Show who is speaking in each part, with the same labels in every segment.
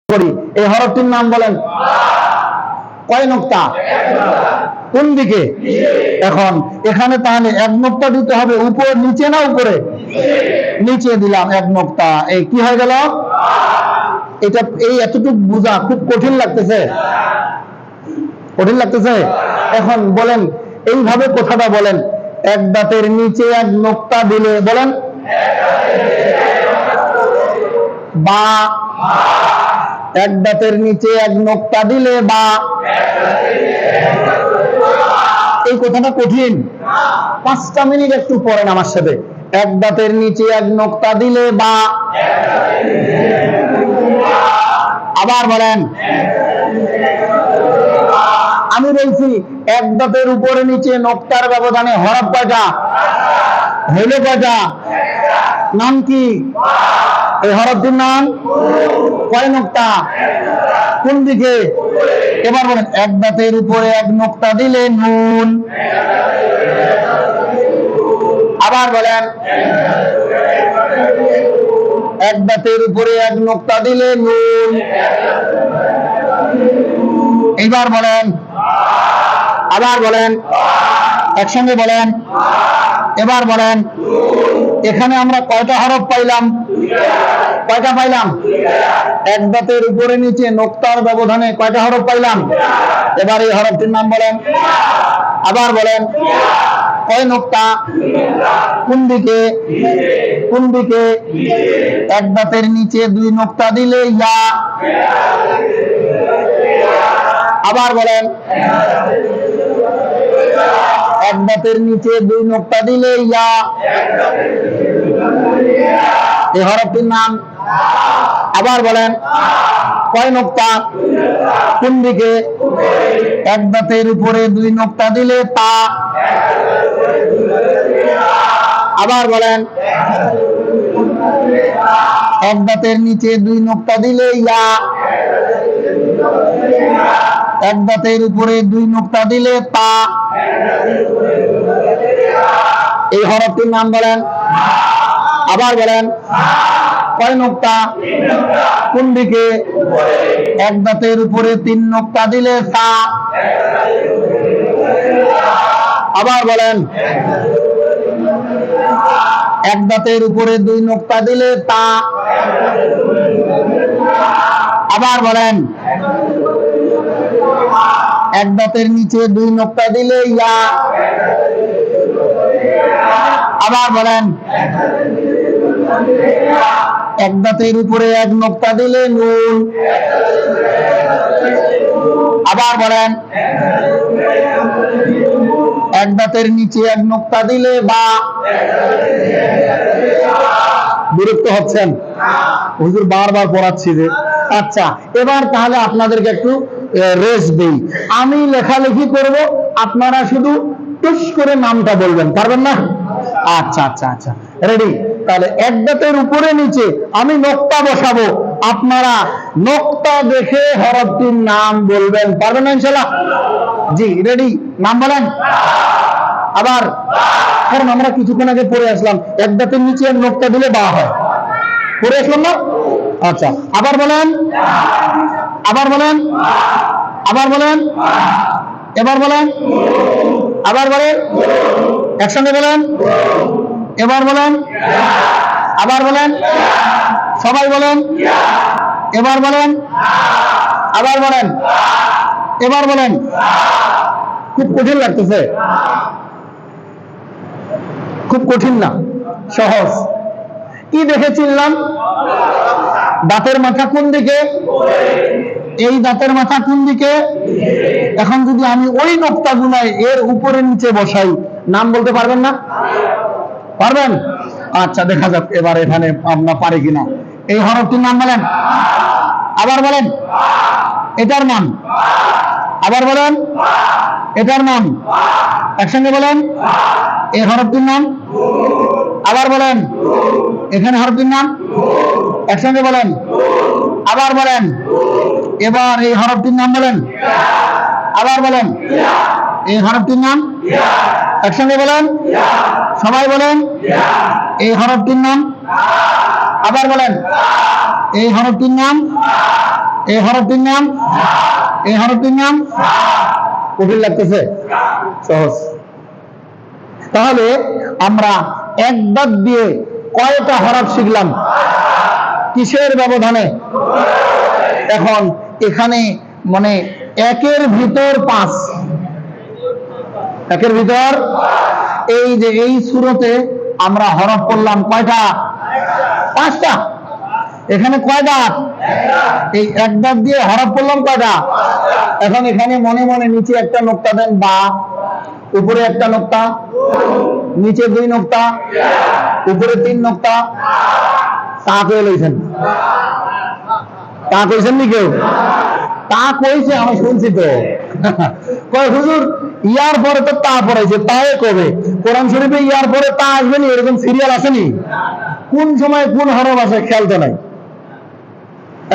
Speaker 1: করি এই হরফটির নাম বলেন কয় নোক্তা কোন দিকে এখন এখানে তাহলে এক নোক্তা দিতে হবে উপর নিচে না উপরে নিচে দিলাম এক নোক্তা এই কি হয়ে গেল এটা এই এতটুকু বোঝা খুব কঠিন লাগতেছে এখন বলেন এইভাবে কথাটা বলেন এক দাঁতের নিচে এক নোক্তা দিলে বলেন বা এক দাঁতের নিচে এক নোক্তা দিলে বা এই কথাটা কঠিন 5টা মিনিট একটু পড়েন আমার সাথে এক দাঁতের নিচে এক নোক্তা দিলে বা আবার বলেন আমি বলছি এক দাঁতের উপরে নিচে নোক্তার ব্যবধানে হরফ কয়টা হইল কয়টা নাম কি এই হরফটির নাম কয় নোক্তা কোন দিকে এবার বলেন এক দাঁতের উপরে এক নোক্তা দিলে নুন আবার বলেন এক দাঁতের উপরে এক নোক্তা দিলে নুন এইবার বলেন আবার বলেন একসঙ্গে বলেন এবার বলেন এখানে আমরা কয়টা হরফ পাইলাম কয়টা পাইলাম এক দাঁতের উপরে নিচে নোক্তার ব্যবধানে কয়টা হরফ পাইলাম এবার এই হরফটির নাম বলেন আবার বলেন কয় নোক্তা কোন দিকে এক দাঁতের নিচে দুই নোক্তা দিলে ইয়া আবার বলেন এক দাঁতের নিচে দুই নোক্তা দিলে ইয়া এই হরফটির নাম আবার বলেন কয় নোক্তা কোন দিকে এক দাঁতের উপরে দুই নোক্তা দিলে তা আবার বলেন এক দাঁতের নিচে দুই নোক্তা দিলে ইয়া এক দাঁতের উপরে দুই নোক্তা দিলে তা এই হরফটির নাম বলেন আবার বলেন কয় নোক্তা কোন দিকে এক দাঁতের উপরে তিন নোক্তা দিলে সা আবার বলেন এক দাঁতের উপরে দুই নোক্তা দিলে তা আবার বলেন এক দাঁতের নিচে দুই নোক্তা দিলে ইয়া আবার বলেন এক দাঁতের উপরে এক নোক্তা দিলে নুন আবার বলেন এক দাঁতের নিচে এক নোক্তা দিলে বা বিরক্ত হচ্ছেন হুজুর বারবার পড়াচ্ছি যে আচ্ছা এবার তাহলে আপনাদেরকে একটু রেস্ট দেই আমি লেখালেখি করব আপনারা শুধু টুস করে নামটা বলবেন পারবেন না আচ্ছা আচ্ছা আচ্ছা রেডি তাহলে এক দাঁতের উপরে নিচে আমি নোক্তা বসাবো আপনারা নোক্তা দেখে হরফটির নাম বলবেন পারবেন না ইনশাআল্লাহ জি রেডি নাম বলেন আবার কারণ আমরা কিছুক্ষণ আগে পড়ে আসলাম এক দাঁতের নিচে নোক্তা দিলে বা হয় পড়ে আসলাম না আচ্ছা আবার বলেন আবার বলেন আবার বলেন এবার বলেন আবার বলেন একসঙ্গে বলেন এবার বলেন আবার বলেন সবাই বলেন এবার বলেন আবার বলেন এবার বলেন খুব কঠিন লাগতেছে খুব কঠিন না সহজ কি দেখে চিনলাম দাঁতের মাথা কোন দিকে এই দাঁতের মাথা কোন দিকে এখন যদি আমি ওই নোক্তা গুলাই এর উপরে নিচে বসাই নাম বলতে পারবেন না পারবেন আচ্ছা দেখা যাক এবার এখানে আমরা পারি কিনা এই হরফটির নাম বলেন আবার বলেন এটার নাম আবার বলেন এটার নাম একসঙ্গে বলেন এই হরফটির নাম আবার বলেন এখানে হরফটির নাম একসঙ্গে বলেন আবার বলেন এবার এই হরফটির নাম বলেন আবার বলেন এই হরফটির নাম একসঙ্গে বলেন সবাই বলেন এই হরফটির নাম আবার বলেন এই হরফটির নাম এই হরফটির নাম, এই হরফটির নাম কঠিন লাগতেছে? সহজ। তাহলে আমরা এক বাদ দিয়ে কয়টা হরফ শিখলাম? কিসের ব্যবধানে? এখন এখানে মানে একের ভিতর 5, একের ভিতর, এই যে এই সূরাতে আমরা হরফ পড়লাম কয়টা? 5টা। এখানে কয়টা? এই এক দাঁত দিয়ে হরফ পড়লাম কয়টা? এখন এখানে মনে মনে নিচে একটা নোক্তা দেন বা, উপরে একটা নোক্তা, নিচে 2 নোক্তা, উপরে 3 নোক্তা। তা কয়ে লইছেন? তা কইছেন নি কেউ? তা কইছে, আমি শুনছি তো। কয় হুজুর ইয়ার পরে তো তা পড়াইছে, তাই কবে? কোরআন শরীফে ইয়ার পরে তা আসবে নি, এরকম সিরিয়াল আসেনি? কোন সময় কোন হরফ আছে খেয়াল তো নাই।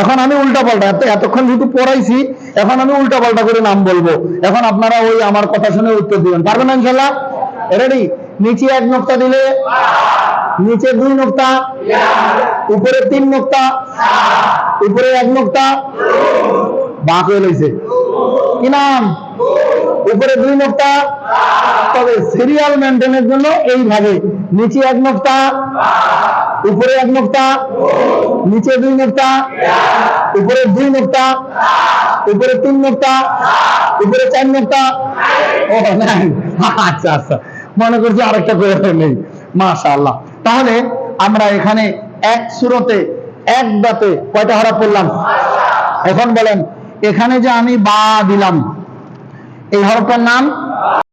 Speaker 1: এখন আমি উল্টা পাল্টা, এতক্ষণ যেহেতু পড়াইছি, এখন আমি উল্টা পাল্টা করে নাম বলবো। এখন আপনারা ওই আমার কথা শুনে উত্তর দিবেন, পারবেন না ইনশাআল্লাহ? রেডি? নিচে 1 নোক্তা দিলে, নিচে 2 নোক্তা, উপরে 3 নোক্তা, উপরে 1 নোক্তা, বাঁক হয়ে লইছে। কি নাম? উপরে 2 নোক্তা। তবে সিরিয়াল মেনটেনের জন্য এইভাবে নিচে 1 নোক্তা, উপরে 1 নোক্তা, নিচে 2 নোক্তা, উপরে 2 নোক্তা, উপরে 3 নোক্তা, উপরে 4 নোক্তা। ও নাই, আচ্ছা আচ্ছা, মনে করছি আরেকটা করে নেই। মাশাআল্লাহ। তাহলে আমরা এখানে এক সূরাতে এক দাঁতে কয়টা হরফ পড়লাম? এখন বলেন, এখানে যে আমি বা দিলাম, এই হরফটার নাম